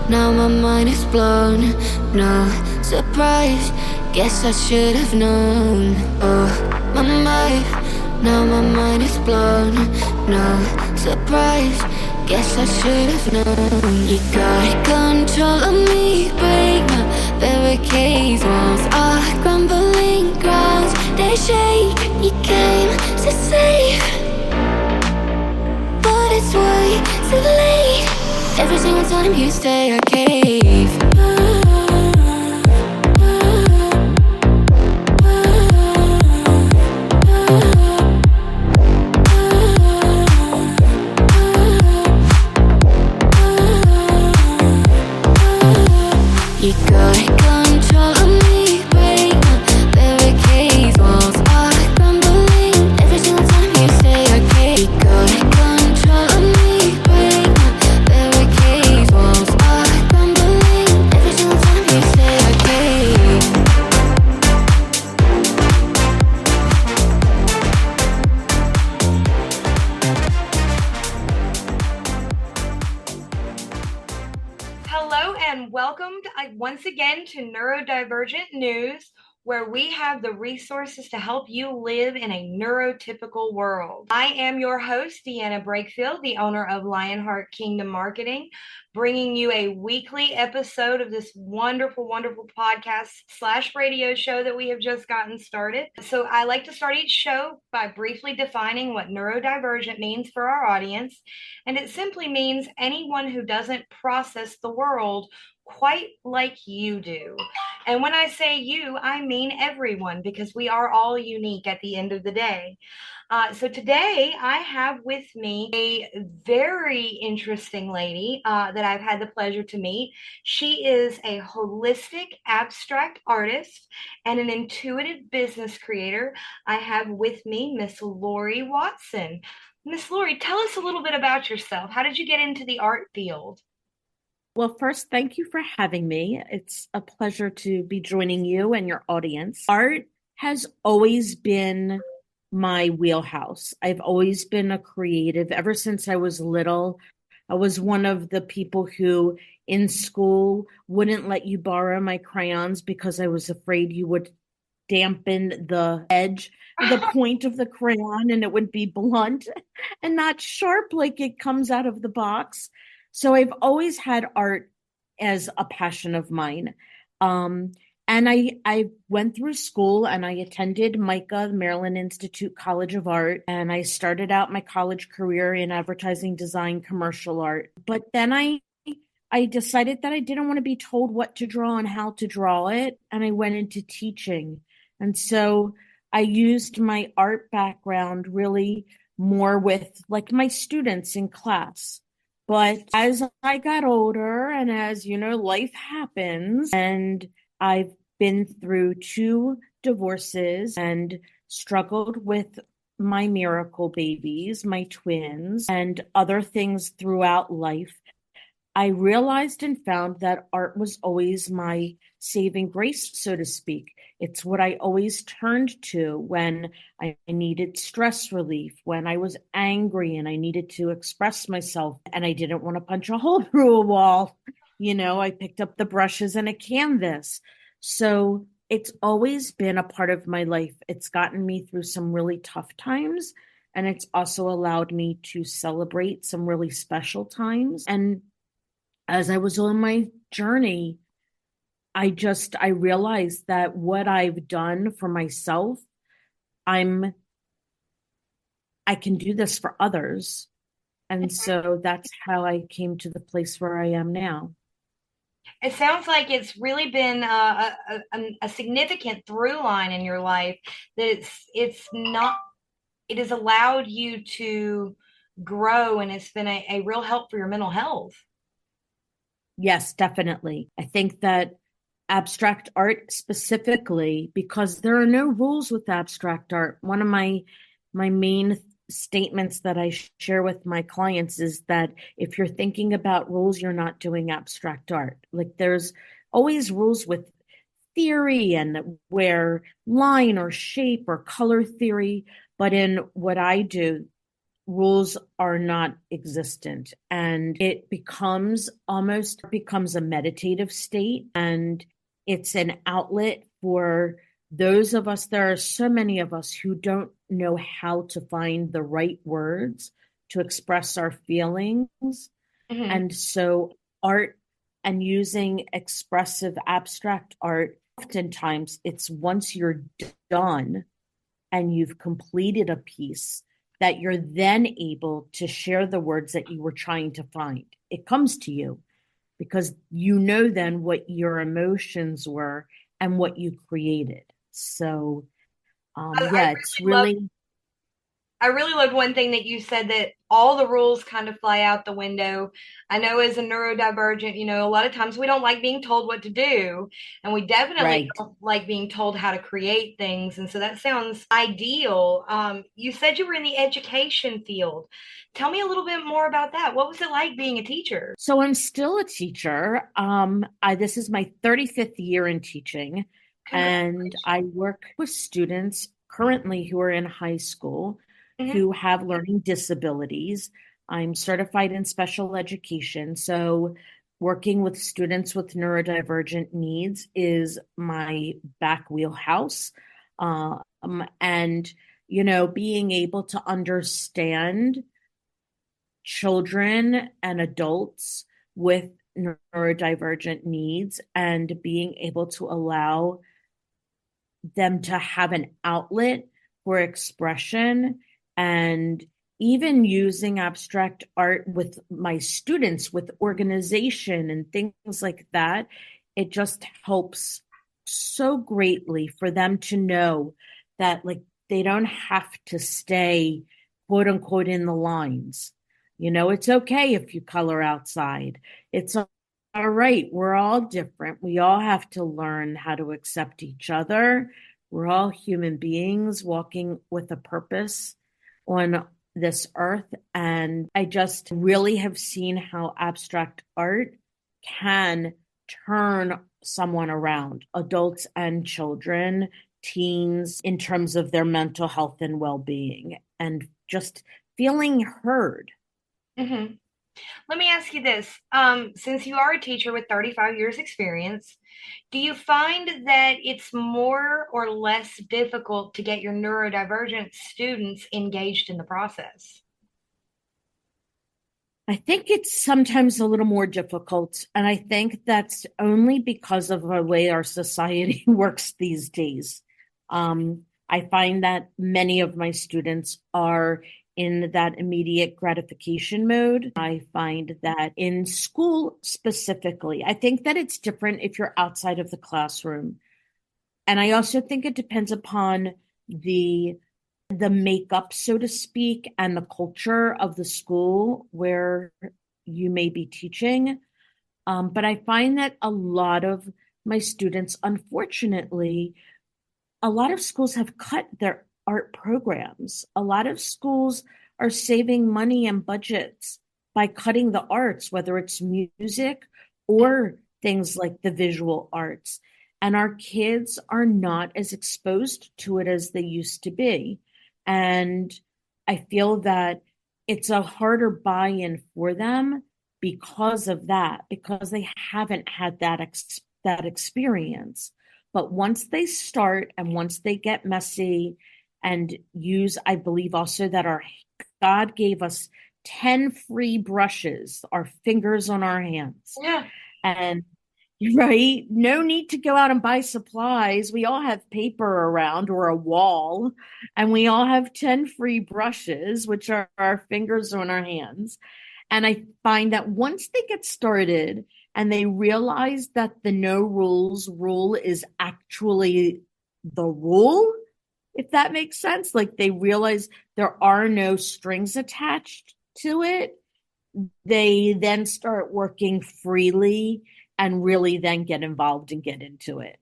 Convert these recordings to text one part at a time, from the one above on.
now my mind is blown. No surprise, guess I should have known. Oh, my mind, now my mind is blown. No surprise, guess I should have known. You got control of me, break my barricades. Walls are crumbling, grounds they shake. You came to save, but it's way too late. Every single time you say I cave. You got control of me, break my barricades. Walls are crumbling every single time you say I cave. You got control of me, break my barricades. Walls are crumbling every single time you say I cave. Hello and welcome once again to Neurodivergent News, where we have the resources to help you live in a neurotypical world. I am your host, Deanna Brakefield, the owner of Lionheart Kingdom Marketing, bringing you a weekly episode of this wonderful, wonderful podcast / radio show that we have just gotten started. So I like to start each show by briefly defining what neurodivergent means for our audience. And it simply means anyone who doesn't process the world quite like you do. And when I say you, I mean everyone, because we are all unique at the end of the day. So today I have with me a very interesting lady that I've had the pleasure to meet. She is a holistic abstract artist and an intuitive business creator. I have with me Miss Lauri Watson. Miss Lauri, tell us a little bit about yourself. How did you get into the art field? Well, first, thank you for having me. It's a pleasure to be joining you and your audience. Art has always been my wheelhouse. I've always been a creative. Ever since I was little, I was one of the people who in school wouldn't let you borrow my crayons because I was afraid you would dampen the edge, the point of the crayon, and it would be blunt and not sharp like it comes out of the box. So I've always had art as a passion of mine. And I went through school and I attended MICA, Maryland Institute College of Art, and I started out my college career in advertising design, commercial art. But then I decided that I didn't want to be told what to draw and how to draw it, and I went into teaching. And so I used my art background really more with like my students in class. But as I got older and as, life happens, and I've been through 2 divorces and struggled with my miracle babies, my twins, and other things throughout life, I realized and found that art was always my saving grace, so to speak. It's what I always turned to when I needed stress relief, when I was angry and I needed to express myself and I didn't want to punch a hole through a wall. I picked up the brushes and a canvas. So it's always been a part of my life. It's gotten me through some really tough times, and it's also allowed me to celebrate some really special times. And as I was on my journey, I realized that what I've done for myself, I can do this for others. And so that's how I came to the place where I am now. It sounds like it's really been a significant through line in your life, that it has allowed you to grow, and it's been a real help for your mental health. Yes, definitely. I think that abstract art specifically, because there are no rules with abstract art. One of my main statements that I share with my clients is that if you're thinking about rules, you're not doing abstract art. Like there's always rules with theory and where line or shape or color theory. But in what I do, rules are not existent, and it becomes a meditative state, and it's an outlet for those of us. There are so many of us who don't know how to find the right words to express our feelings. Mm-hmm. And so art and using expressive abstract art, oftentimes it's once you're done and you've completed a piece that you're then able to share the words that you were trying to find. It comes to you because you know then what your emotions were and what you created. So, yeah, it's really. I really loved one thing that you said, that all the rules kind of fly out the window. I know as a neurodivergent, a lot of times we don't like being told what to do, and we definitely Right. don't like being told how to create things. And so that sounds ideal. You said you were in the education field. Tell me a little bit more about that. What was it like being a teacher? So I'm still a teacher. This is my 35th year in teaching, and Congratulations. I work with students currently who are in high school Hmm. who have learning disabilities. I'm certified in special education, so working with students with neurodivergent needs is my back wheelhouse. And, being able to understand children and adults with neurodivergent needs and being able to allow them to have an outlet for expression, and even using abstract art with my students with organization and things like that. It just helps so greatly for them to know that, like, they don't have to stay quote unquote in the lines. It's okay if you color outside. It's all right. We're all different. We all have to learn how to accept each other. We're all human beings walking with a purpose on this earth. And I just really have seen how abstract art can turn someone around, adults and children, teens, in terms of their mental health and well being, and just feeling heard. Hmm. Let me ask you this. Since you are a teacher with 35 years experience, do you find that it's more or less difficult to get your neurodivergent students engaged in the process? I think it's sometimes a little more difficult. And I think that's only because of the way our society works these days. I find that many of my students are in that immediate gratification mode. I find that in school specifically, I think that it's different if you're outside of the classroom. And I also think it depends upon the makeup, so to speak, and the culture of the school where you may be teaching. But I find that a lot of my students, unfortunately, a lot of schools have cut their art programs. A lot of schools are saving money and budgets by cutting the arts, whether it's music or things like the visual arts. And our kids are not as exposed to it as they used to be. And I feel that it's a harder buy-in for them because of that, because they haven't had that experience. But once they start and once they get messy and use, I believe also that our God gave us 10 free brushes, our fingers on our hands. Yeah. And right, no need to go out and buy supplies. We all have paper around or a wall, and we all have 10 free brushes, which are our fingers on our hands. And I find that once they get started and they realize that the no rules rule is actually the rule, if that makes sense, like they realize there are no strings attached to it, they then start working freely and really then get involved and get into it.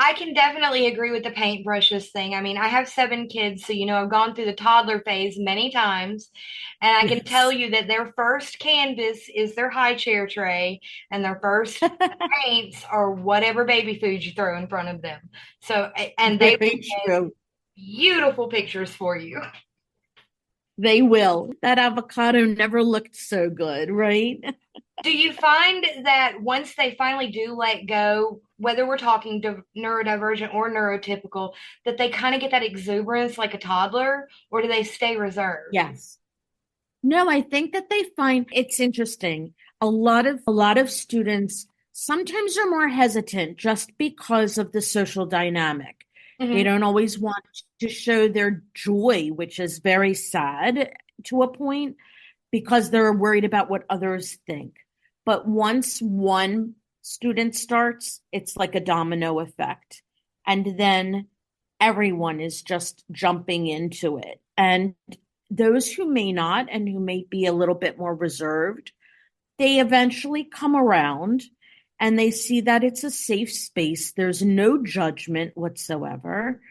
I can definitely agree with the paintbrushes thing. I mean, I have 7 kids, so I've gone through the toddler phase many times, and I can tell Yes. you that their first canvas is their high chair tray, and their first paints are whatever baby food you throw in front of them. So, and they Very will get true. beautiful pictures for you. They will. That avocado never looked so good, right? Do you find that once they finally do let go, whether we're talking neurodivergent or neurotypical, that they kind of get that exuberance like a toddler, or do they stay reserved? Yes. No, I think that they find it's interesting. A lot of students sometimes are more hesitant just because of the social dynamic. They Hmm. don't always want to show their joy, which is very sad to a point because they're worried about what others think. But once one student starts, it's like a domino effect. And then everyone is just jumping into it. And those who may not and who may be a little bit more reserved, they eventually come around and they see that it's a safe space. There's no judgment whatsoever.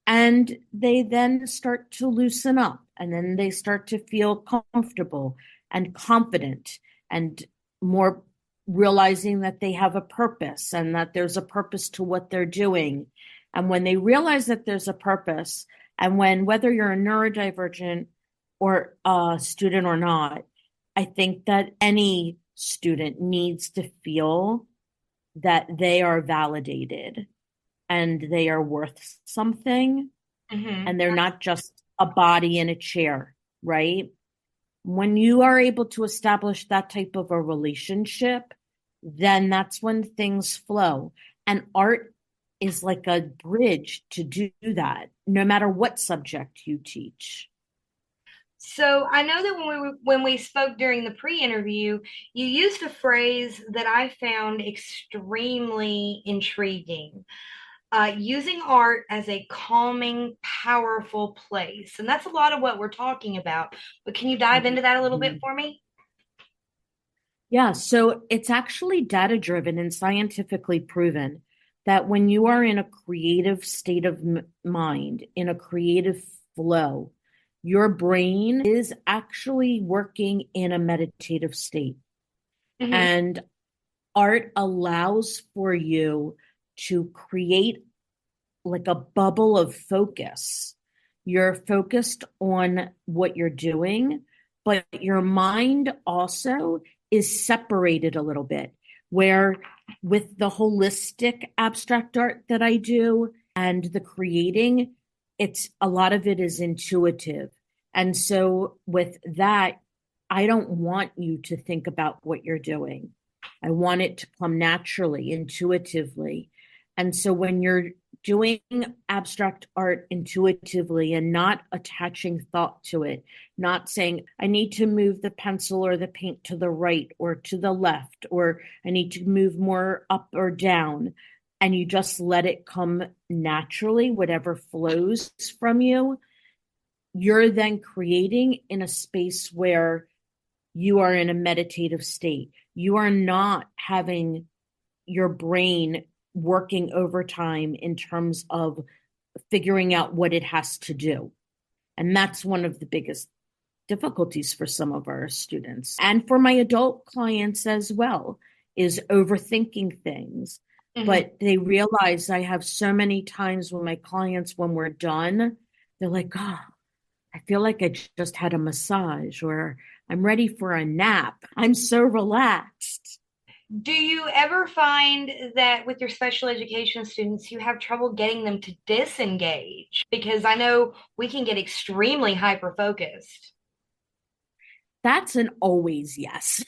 And they then start to loosen up and then they start to feel comfortable and confident and more realizing that they have a purpose and that there's a purpose to what they're doing. And when they realize that there's a purpose, and when whether you're a neurodivergent or a student or not, I think that any student needs to feel that they are validated and they are worth something Hmm. and they're not just a body in a chair, right? When you are able to establish that type of a relationship, then that's when things flow. And art is like a bridge to do that, no matter what subject you teach. So I know that when we spoke during the pre-interview, you used a phrase that I found extremely intriguing. Using art as a calming, powerful place. And that's a lot of what we're talking about. But can you dive into that a little bit Mhm. for me? Yeah, so it's actually data driven and scientifically proven that when you are in a creative state of mind, in a creative flow, your brain is actually working in a meditative state. Hmm. And art allows for you to create like a bubble of focus. You're focused on what you're doing, but your mind also is separated a little bit. Where with the holistic abstract art that I do and the creating, it's a lot of it is intuitive. And so with that, I don't want you to think about what you're doing. I want it to come naturally, intuitively. And so when you're doing abstract art intuitively and not attaching thought to it, not saying, I need to move the pencil or the paint to the right or to the left, or I need to move more up or down. And you just let it come naturally, whatever flows from you. You're then creating in a space where you are in a meditative state. You are not having your brain working overtime in terms of figuring out what it has to do. And that's one of the biggest difficulties for some of our students and for my adult clients as well is overthinking things. Hmm. But they realize I have so many times when my clients, when we're done, they're like, oh, I feel like I just had a massage or I'm ready for a nap. I'm so relaxed. Do you ever find that with your special education students, you have trouble getting them to disengage? Because I know we can get extremely hyper focused. That's an always yes.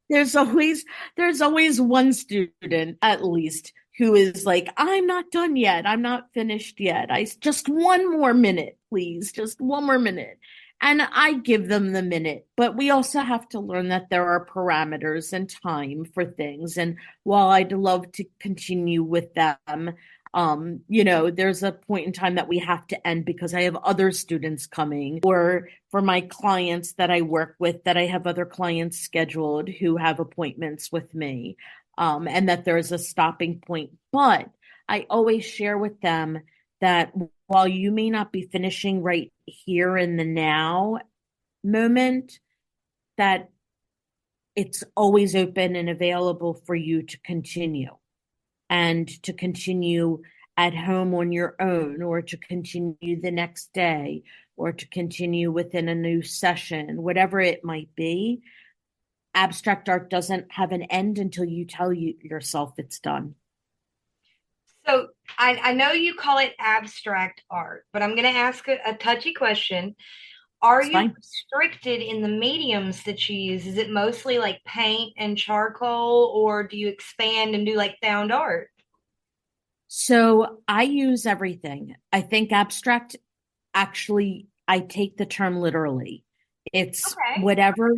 there's always there's always one student at least who is like, I'm not done yet. I'm not finished yet. I just one more minute, please. Just one more minute. And I give them the minute, but we also have to learn that there are parameters and time for things. And while I'd love to continue with them, there's a point in time that we have to end because I have other students coming, or for my clients that I work with, that I have other clients scheduled who have appointments with me, and that there's a stopping point. But I always share with them that while you may not be finishing right here in the now moment, that it's always open and available for you to continue and to continue at home on your own, or to continue the next day, or to continue within a new session, whatever it might be. Abstract art doesn't have an end until you tell yourself it's done. So I know you call it abstract art, but I'm going to ask a touchy question. Are It's you fine. restricted in the mediums that you use? Is it mostly like paint and charcoal, or do you expand and do like found art? So I use everything. I think abstract, actually, I take the term literally. It's Okay. whatever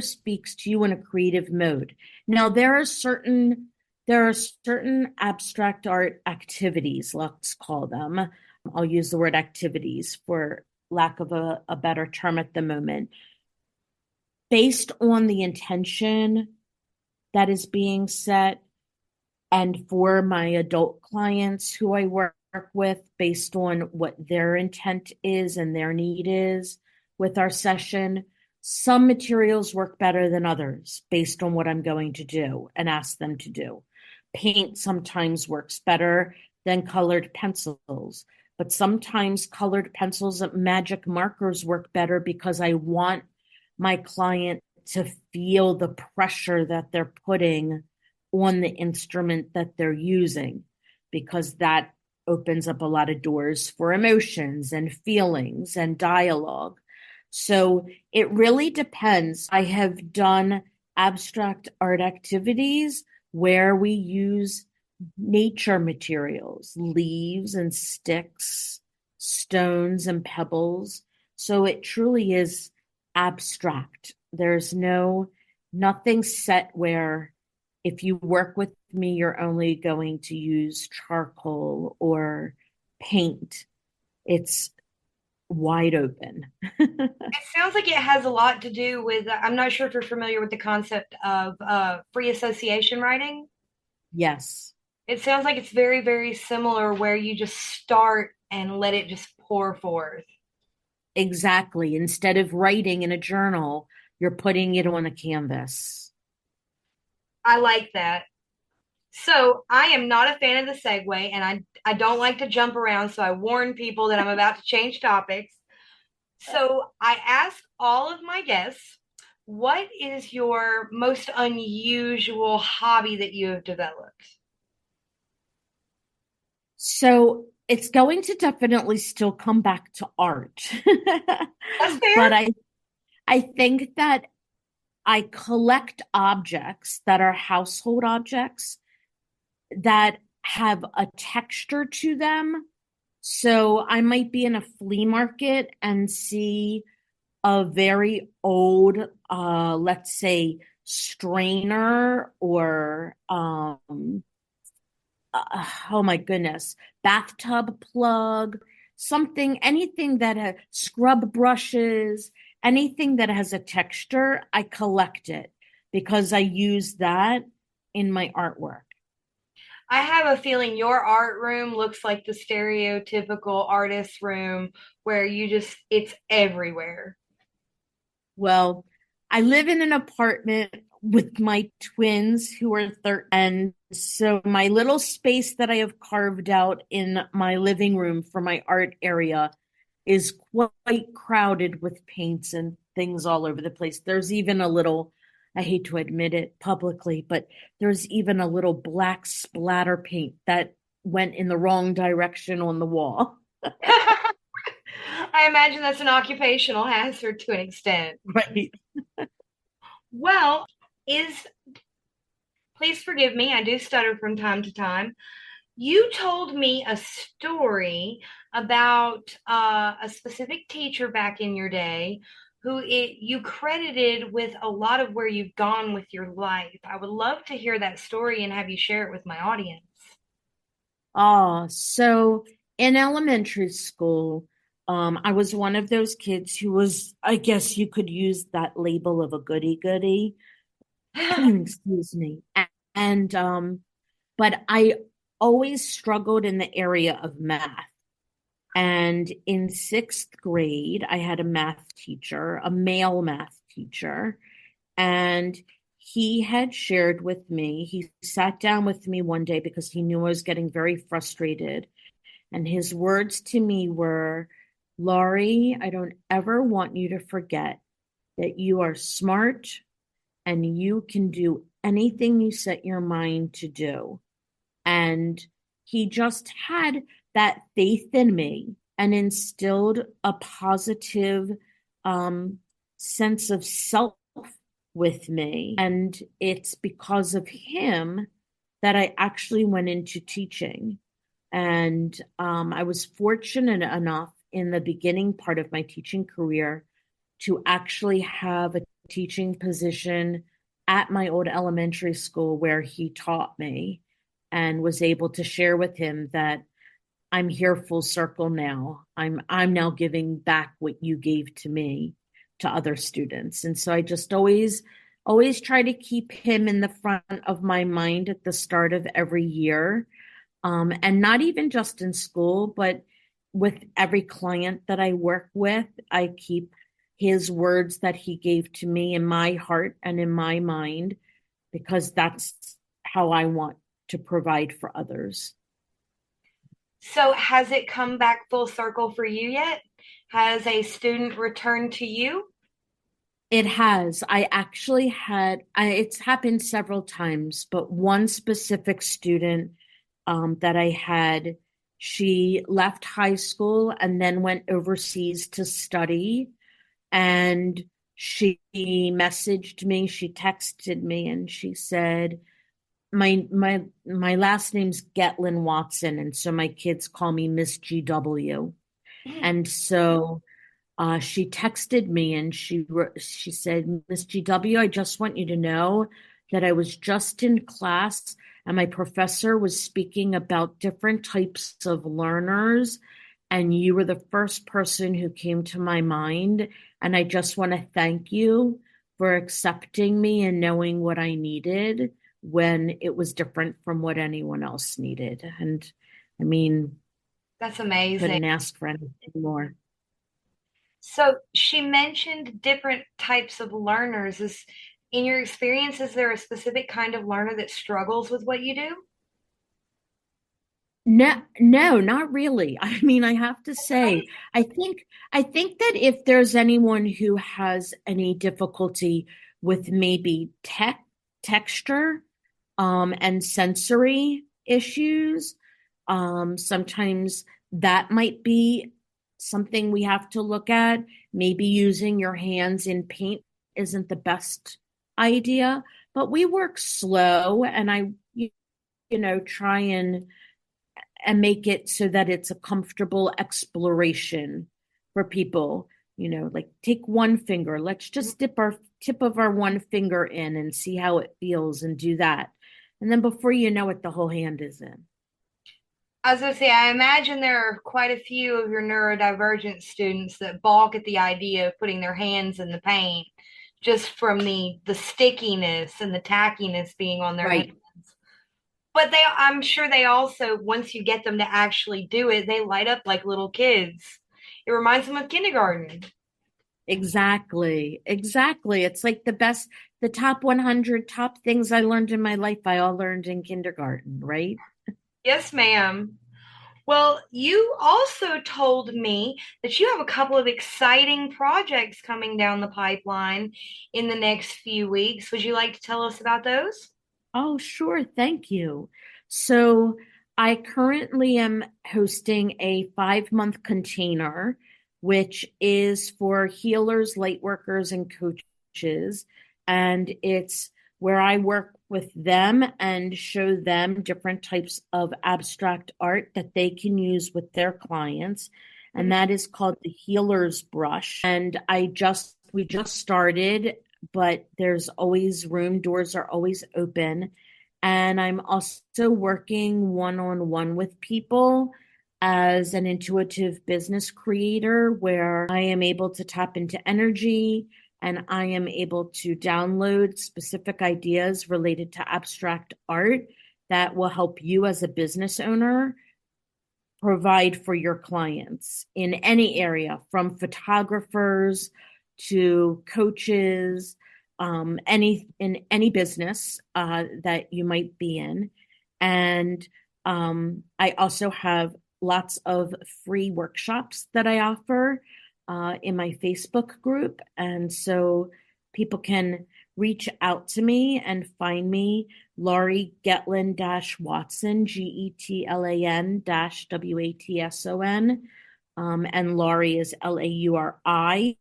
speaks to you in a creative mode. Now there are certain abstract art activities, let's call them. I'll use the word activities for lack of a better term at the moment, based on the intention that is being set. And for my adult clients who I work with, based on what their intent is and their need is with our session, some materials work better than others based on what I'm going to do and ask them to do. Paint sometimes works better than colored pencils, but sometimes colored pencils and magic markers work better because I want my client to feel the pressure that they're putting on the instrument that they're using, because that opens up a lot of doors for emotions and feelings and dialogue. So it really depends. I have done abstract art activities where we use nature materials, leaves and sticks, stones and pebbles. So it truly is abstract. There's nothing set where if you work with me, you're only going to use charcoal or paint. It's wide open. It sounds like it has a lot to do with, I'm not sure if you're familiar with the concept of free association writing. Yes, It sounds like it's very, very similar where you just start and let it just pour forth. exactly. Instead of writing in a journal, you're putting it on a canvas. I like that. So I am not a fan of the segue, and I don't like to jump around, so I warn people that I'm about to change topics. So I ask all of my guests, what is your most unusual hobby that you have developed? So it's going to definitely still come back to art. That's fair. But I think that I collect objects that are household objects that have a texture to them. So I might be in a flea market and see a very old, let's say, strainer or, oh my goodness, bathtub plug, anything that has scrub brushes, anything that has a texture, I collect it because I use that in my artwork. I have a feeling your art room looks like the stereotypical artist room where it's everywhere. Well, I live in an apartment with my twins who are 13. And so my little space that I have carved out in my living room for my art area is quite crowded with paints and things all over the place. There's even a little, I hate to admit it publicly, but there's even a little black splatter paint that went in the wrong direction on the wall. I imagine that's an occupational hazard to an extent. Right. Well, is please forgive me, I do stutter from time to time. You told me a story about a specific teacher back in your day you credited with a lot of where you've gone with your life. I would love to hear that story and have you share it with my audience. So in elementary school, I was one of those kids who was, I guess you could use that label of a goody goody. Excuse me. And but I always struggled in the area of math. And in sixth grade, I had a math teacher, a male math teacher, and he had shared with me, he sat down with me one day because he knew I was getting very frustrated. And his words to me were, Lauri, I don't ever want you to forget that you are smart and you can do anything you set your mind to do. And he just had that faith in me and instilled a positive sense of self with me. And it's because of him that I actually went into teaching. And I was fortunate enough in the beginning part of my teaching career to actually have a teaching position at my old elementary school where he taught me, and was able to share with him that I'm here full circle now. I'm now giving back what you gave to me to other students. And so I just always try to keep him in the front of my mind at the start of every year. And not even just in school, but with every client that I work with, I keep his words that he gave to me in my heart and in my mind, because that's how I want to provide for others. So has it come back full circle for you yet? Has a student returned to you? It has. It's happened several times, but one specific student that I had, she left high school and then went overseas to study. And she messaged me, she texted me, and she said, my last name's Getlan-Watson, and so my kids call me Miss GW. And so she texted me and she said, Miss GW, I just want you to know that I was just in class and my professor was speaking about different types of learners, and you were the first person who came to my mind. And I just want to thank you for accepting me and knowing what I needed when it was different from what anyone else needed. And I mean, That's amazing. couldn't ask for anything more. So she mentioned different types of learners. In your experience, is there a specific kind of learner that struggles with what you do? No, not really. I mean, I have to say, I think that if there's anyone who has any difficulty with maybe texture, and sensory issues, sometimes that might be something we have to look at. Maybe using your hands in paint isn't the best idea, but we work slow, and try and make it so that it's a comfortable exploration for people. Like, take one finger. Let's just dip our tip of our one finger in and see how it feels, and do that. And then before you know it, the whole hand is in. I was going to say, I imagine there are quite a few of your neurodivergent students that balk at the idea of putting their hands in the paint just from the stickiness and the tackiness being on their Right. hands. But I'm sure they also, once you get them to actually do it, they light up like little kids. It reminds them of kindergarten. Exactly. It's like the top 100 top things I learned in my life, I all learned in kindergarten, right? Yes, ma'am. Well, you also told me that you have a couple of exciting projects coming down the pipeline in the next few weeks. Would you like to tell us about those? Oh, sure. Thank you. So I currently am hosting a 5-month container, which is for healers, light workers, and coaches. And it's where I work with them and show them different types of abstract art that they can use with their clients. And that is called the Healer's Brush. And we just started, but there's always room. Doors are always open. And I'm also working one-on-one with people as an intuitive business creator, where I am able to tap into energy and I am able to download specific ideas related to abstract art that will help you as a business owner provide for your clients in any area, from photographers to coaches, any business that you might be in. And I also have lots of free workshops that I offer in my Facebook group. And so people can reach out to me and find me, Lauri Getlan-Watson, Getlan-Watson. And Lauri is Lauri.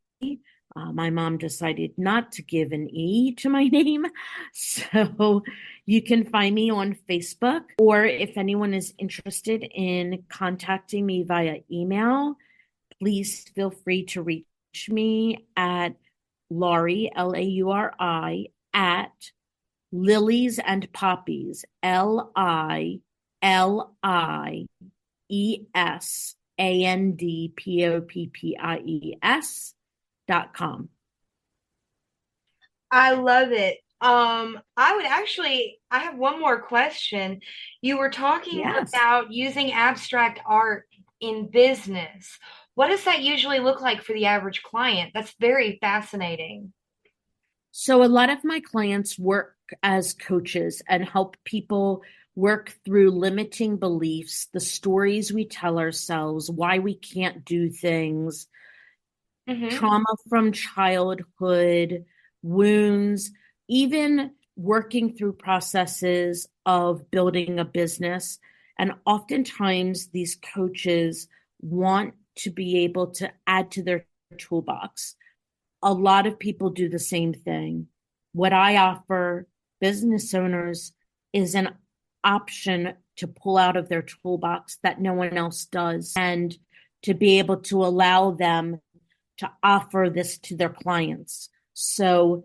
My mom decided not to give an E to my name. So you can find me on Facebook, or if anyone is interested in contacting me via email, please feel free to reach me at Lauri, Lauri, at Lilies and Poppies, LILIESandPOPPIES.com. I love it. I have one more question. You were talking Yes. about using abstract art in business. What does that usually look like for the average client? That's very fascinating. So a lot of my clients work as coaches and help people work through limiting beliefs, the stories we tell ourselves, why we can't do things, Mm-hmm. trauma from childhood, wounds, even working through processes of building a business. And oftentimes, these coaches want to be able to add to their toolbox. A lot of people do the same thing. What I offer business owners is an option to pull out of their toolbox that no one else does, and to be able to allow them to offer this to their clients. So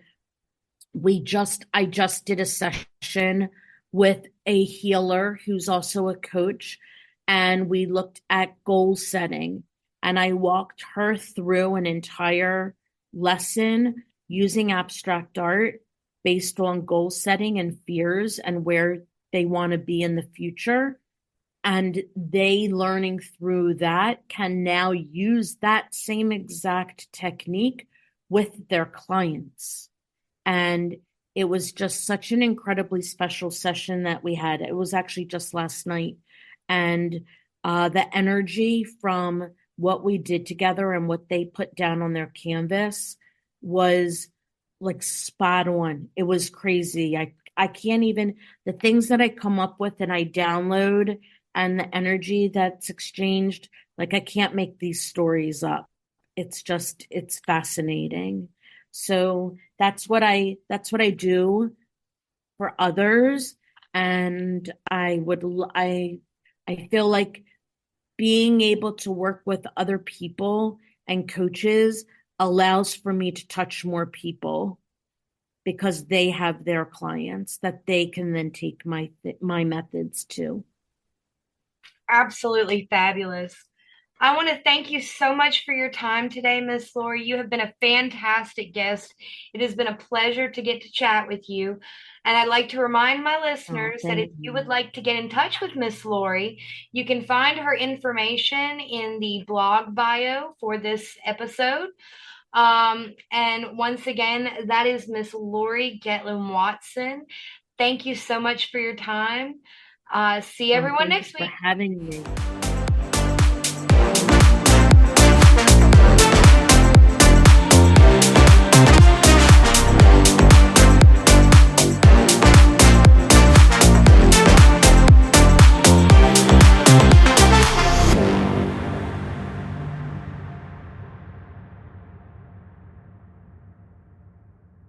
I just did a session with a healer who's also a coach, and we looked at goal setting, and I walked her through an entire lesson using abstract art based on goal setting and fears and where they want to be in the future. And they, learning through that, can now use that same exact technique with their clients. And it was just such an incredibly special session that we had. It was actually just last night. And the energy from what we did together and what they put down on their canvas was like spot on. It was crazy. I can't even, the things that I come up with and I download and the energy that's exchanged, like I can't make these stories up. It's fascinating. So that's what I do for others. And I feel like being able to work with other people and coaches allows for me to touch more people, because they have their clients that they can then take my methods to. Absolutely fabulous. I want to thank you so much for your time today, Miss Lauri. You have been a fantastic guest. It has been a pleasure to get to chat with you. And I'd like to remind my Oh, listeners that if thank you would you. like to get in touch with Miss Lauri, you can find her information in the blog bio for this episode. And once again, that is Miss Lauri Getlan-Watson. Thank you so much for your time. See Oh, everyone thank you next for week. having me.